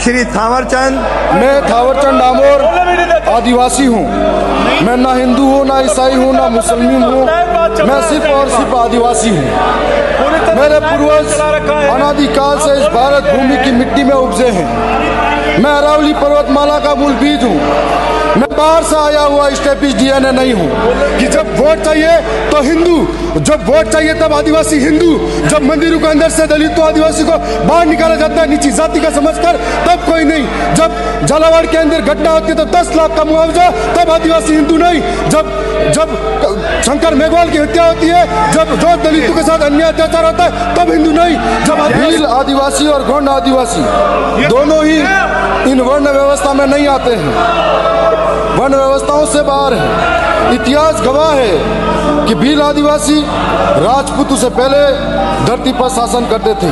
श्री थावरचंद। मैं थावरचंद डामोर आदिवासी हूँ। मैं ना हिंदू हूँ, ना ईसाई हूँ, ना मुसलमान हूँ। मैं सिर्फ और सिर्फ आदिवासी हूँ। मेरे पूर्वज अनादिकाल से इस भारत भूमि की मिट्टी में उपजे हैं। मैं अरावली पर्वतमाला का मूल बीज हूँ। मैं बाहर से आया हुआ स्टेपिश डीएनए नहीं हूँ कि जब वोट चाहिए तो हिंदू, जब वोट चाहिए तब आदिवासी हिंदू, जब मंदिरों के अंदर से दलित तो आदिवासी को बाहर निकाला जाता है नीची जाति का समझकर, तब कोई नहीं। जब झालावाड़ के अंदर घटना होती है तो 10 लाख का मुआवजा, तब आदिवासी हिंदू नहीं। जब शंकर मेघवाल की हत्या होती है, जब जो दलितों के साथ अन्याय अत्याचार होता है, तब हिंदू नहीं। जब भील आदिवासी और गौंड आदिवासी दोनों ही इन वर्ण व्यवस्था में नहीं आते हैं, वर्ण व्यवस्थाओं से बाहर है। इतिहास गवाह है कि भील आदिवासी राजपूतों से पहले धरती पर शासन करते थे।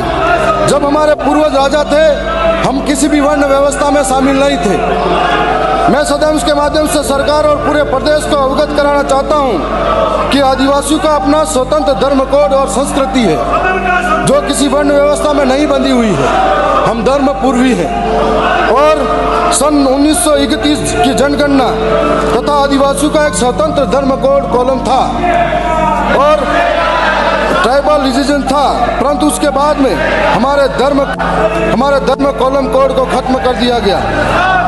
जब हमारे पूर्वज राजा थे, हम किसी भी वर्ण व्यवस्था में शामिल नहीं थे। मैं सदैव उसके माध्यम से सरकार और पूरे प्रदेश को अवगत कराना चाहता हूं कि आदिवासियों का अपना स्वतंत्र धर्म कोड और संस्कृति है, जो किसी वर्ण व्यवस्था में नहीं बंधी हुई है। हम धर्म पूर्वी हैं और सन 1931 की जनगणना तथा आदिवासियों का एक स्वतंत्र धर्म कोड कॉलम था और ट्राइबल रिलीजन था, परंतु उसके बाद में हमारे धर्म कॉलम कोड को खत्म कर दिया गया।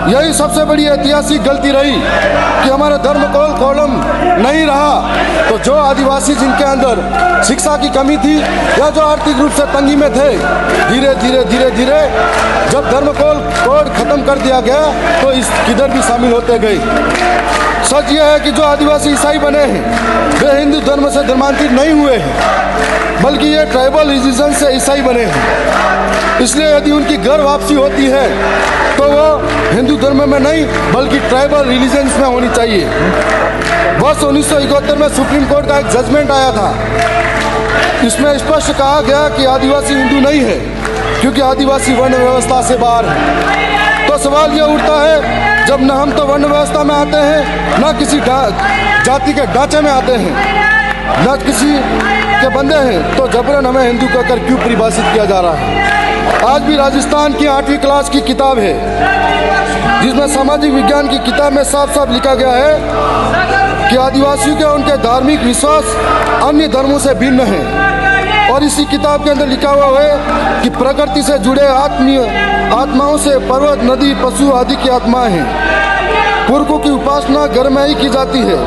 यही सबसे बड़ी ऐतिहासिक गलती रही कि हमारे धर्म कॉलम नहीं रहा तो जो आदिवासी जिनके अंदर शिक्षा की कमी थी या जो आर्थिक रूप से तंगी में थे, धीरे धीरे जब धर्म कोड खत्म कर दिया गया तो इस किधर भी शामिल होते गए। सच यह है कि जो आदिवासी ईसाई बने हैं वे हिंदू धर्म से धर्मांतरित नहीं हुए हैं, बल्कि ये ट्राइबल रिलीजन से ईसाई बने हैं। इसलिए यदि उनकी घर वापसी होती है तो वो हिंदू धर्म में नहीं बल्कि ट्राइबल रिलीजन्स में होनी चाहिए। वर्ष 1971 में सुप्रीम कोर्ट का एक जजमेंट आया था। इसमें स्पष्ट कहा गया कि आदिवासी हिंदू नहीं है क्योंकि आदिवासी वर्ण व्यवस्था से बाहर है। तो सवाल यह उठता है, जब न हम तो वर्ण व्यवस्था में आते हैं, न किसी जाति के ढांचे में आते हैं, न किसी के बंदे हैं, तो जबरन हमें हिंदू कहकर क्यों परिभाषित किया जा रहा है। आज भी राजस्थान की 8वीं क्लास की किताब है जिसमें सामाजिक विज्ञान की किताब में साफ साफ लिखा गया है कि आदिवासियों के उनके धार्मिक विश्वास अन्य धर्मों से भिन्न हैं। और इसी किताब के अंदर लिखा हुआ है कि प्रकृति से जुड़े आत्माओं से पर्वत, नदी, पशु आदि की आत्माएं हैं। पुरखों की उपासना घर में ही की जाती है।